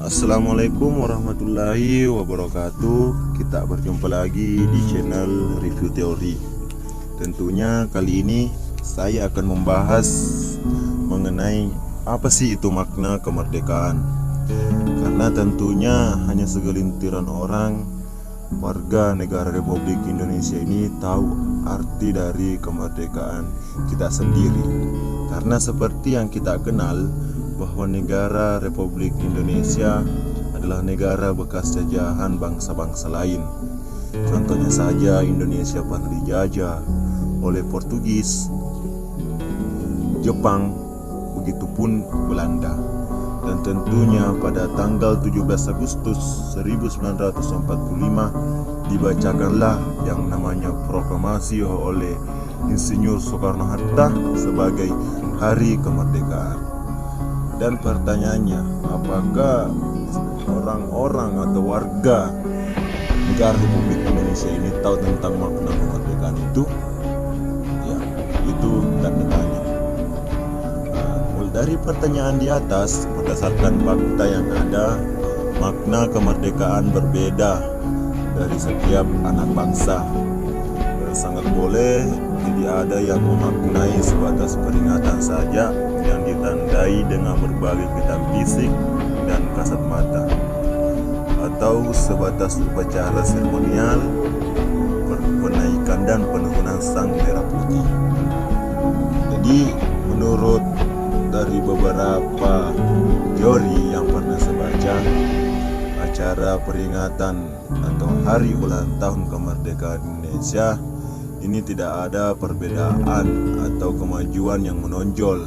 Assalamualaikum warahmatullahi wabarakatuh. Kita berjumpa lagi di channel Review Teori. Tentunya kali ini saya akan membahas mengenai apa sih itu makna kemerdekaan. Karena tentunya hanya segelintiran orang warga negara Republik Indonesia ini tahu arti dari kemerdekaan kita sendiri. Karena seperti yang kita kenal bahwa negara Republik Indonesia adalah negara bekas jajahan bangsa-bangsa lain. Contohnya saja Indonesia pernah dijajah oleh Portugis, Jepang, begitupun Belanda. Dan tentunya pada tanggal 17 Agustus 1945 dibacakanlah yang namanya proklamasi oleh Insinyur Soekarno-Hatta sebagai Hari Kemerdekaan. Dan pertanyaannya, apakah orang-orang atau warga negara Republik Indonesia ini tahu tentang makna kemerdekaan itu? Ya, itu tanda tanya. Mulai dari pertanyaan di atas, berdasarkan fakta yang ada, makna kemerdekaan berbeda dari setiap anak bangsa. Sangat boleh jadi ada yang memaknai sebatas peringatan saja yang ditandai dengan berbagai kitab fisik dan kasat mata, atau sebatas upacara seremonial, penaikan dan penurunan sang merah putih. Jadi menurut dari beberapa teori yang pernah saya baca, acara peringatan atau hari ulang tahun kemerdekaan Indonesia ini tidak ada perbedaan atau kemajuan yang menonjol,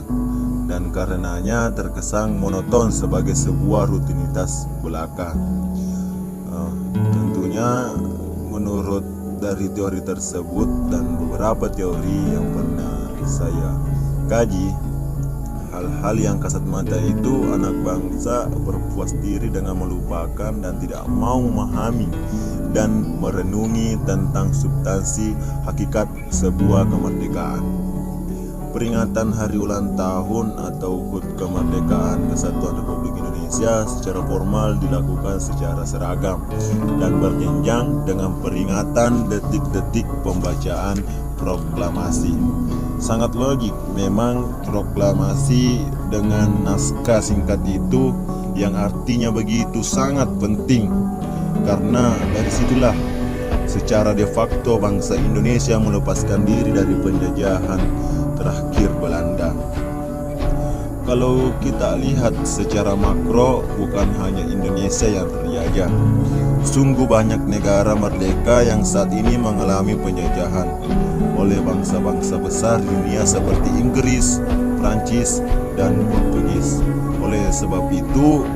dan karenanya terkesan monoton sebagai sebuah rutinitas belaka. Tentunya menurut dari teori tersebut dan beberapa teori yang pernah saya kaji, hal-hal yang kasat mata itu anak bangsa berpuas diri dengan melupakan dan tidak mau memahami dan merenungi tentang substansi hakikat sebuah kemerdekaan. Peringatan hari ulang tahun atau HUT kemerdekaan Kesatuan Republik Indonesia secara formal dilakukan secara seragam dan berjenjang dengan peringatan detik-detik pembacaan proklamasi. Sangat logik memang proklamasi dengan naskah singkat itu yang artinya begitu sangat penting, karena dari situlah secara de facto bangsa Indonesia melepaskan diri dari penjajahan terakhir Belanda. Kalau kita lihat secara makro, bukan hanya Indonesia yang terjajah. Sungguh banyak negara merdeka yang saat ini mengalami penjajahan oleh bangsa-bangsa besar dunia seperti Inggris, Prancis, dan Portugis. Oleh sebab itu,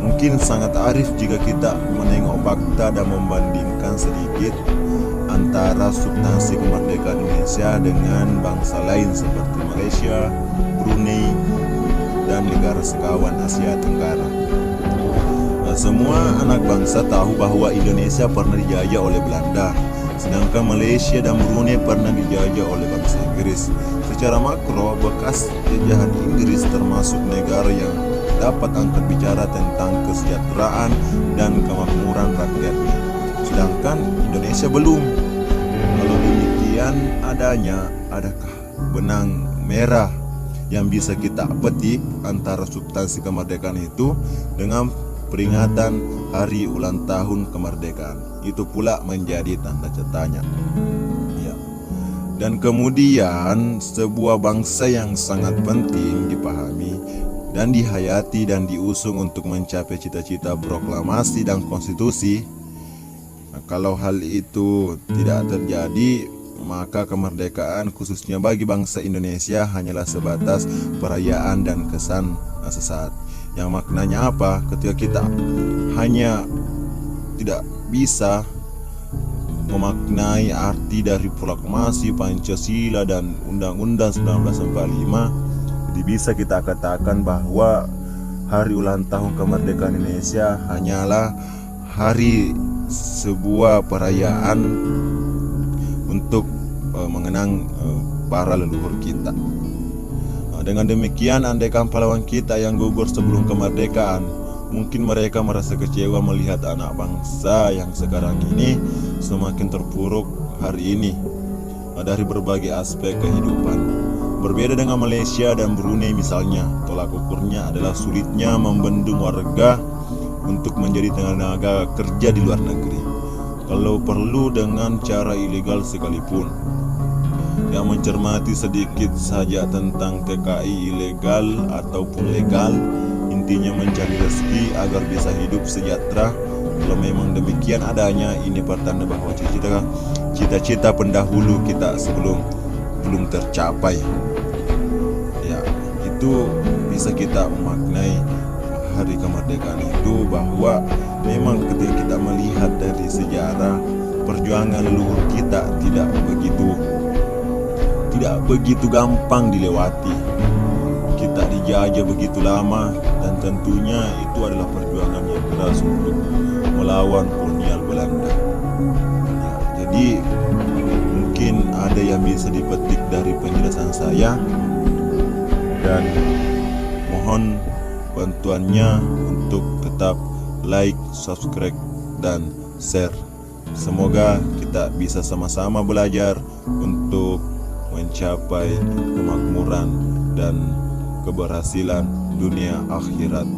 mungkin sangat arif jika kita menengok fakta dan membandingkan sedikit antara substansi kemerdekaan Indonesia dengan bangsa lain seperti Malaysia, Brunei, dan negara sekawan Asia Tenggara. Semua anak bangsa tahu bahwa Indonesia pernah dijajah oleh Belanda, sedangkan Malaysia dan Brunei pernah dijajah oleh bangsa Inggris. Secara makro, bekas jajahan Inggris termasuk negara yang dapat angkat bicara tentang kesejahteraan dan kemakmuran rakyatnya, sedangkan Indonesia belum. Kalau demikian adanya, adakah benang merah yang bisa kita petik antara substansi kemerdekaan itu dengan peringatan hari ulang tahun kemerdekaan? Itu pula menjadi tanda tanya. Ya. Dan kemudian sebuah bangsa yang sangat penting dipahami dan dihayati dan diusung untuk mencapai cita-cita proklamasi dan konstitusi. Nah, kalau hal itu tidak terjadi, maka kemerdekaan khususnya bagi bangsa Indonesia hanyalah sebatas perayaan dan kesan sesaat. Yang maknanya apa? Ketika kita hanya tidak bisa memaknai arti dari proklamasi Pancasila dan Undang-Undang 1945, jadi bisa kita katakan bahwa hari ulang tahun kemerdekaan Indonesia hanyalah hari sebuah perayaan untuk mengenang para leluhur kita. Dengan demikian, andaikan pahlawan kita yang gugur sebelum kemerdekaan Mungkin mereka merasa kecewa melihat anak bangsa yang sekarang ini semakin terpuruk hari ini dari berbagai aspek kehidupan. Berbeda dengan Malaysia dan Brunei misalnya, tolak ukurnya adalah sulitnya membendung warga untuk menjadi tenaga kerja di luar negeri, kalau perlu dengan cara ilegal sekalipun. Yang mencermati sedikit saja tentang TKI ilegal ataupun legal, intinya mencari rezeki agar bisa hidup sejahtera. Kalau memang demikian adanya, ini pertanda bahwa cita-cita pendahulu kita belum tercapai. Ya, itu bisa kita memaknai hari kemerdekaan itu, bahwa memang ketika kita melihat dari sejarah, perjuangan leluhur kita tidak begitu gampang dilewati. Kita dijajah begitu lama, dan tentunya itu adalah perjuangan yang keras untuk melawan kolonial Belanda. Ya, jadi mungkin ada yang bisa dipetik dari penjelasan saya, dan mohon bantuannya untuk tetap like, subscribe, dan share. Semoga kita bisa sama-sama belajar untuk mencapai kemakmuran dan keberhasilan dunia akhirat.